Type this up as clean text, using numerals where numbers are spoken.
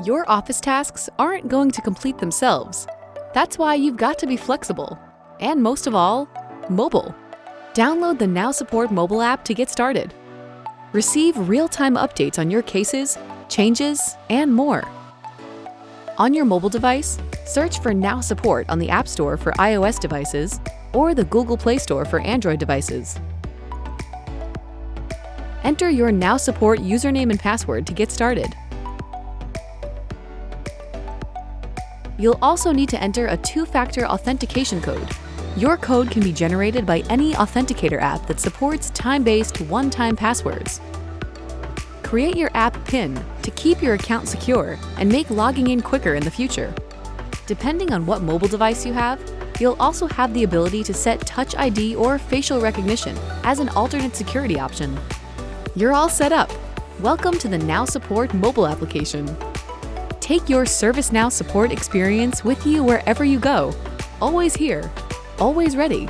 Your office tasks aren't going to complete themselves. That's why you've got to be flexible. And most of all, mobile. Download the Now Support mobile app to get started. Receive real-time updates on your cases, changes, and more. On your mobile device, search for Now Support on the App Store for iOS devices or the Google Play Store for Android devices. Enter your Now Support username and password to get started. You'll also need to enter a two-factor authentication code. Your code can be generated by any authenticator app that supports time-based one-time passwords. Create your app PIN to keep your account secure and make logging in quicker in the future. Depending on what mobile device you have, you'll also have the ability to set Touch ID or facial recognition as an alternate security option. You're all set up. Welcome to the Now Support mobile application. Take your ServiceNow support experience with you wherever you go. Always here, always ready.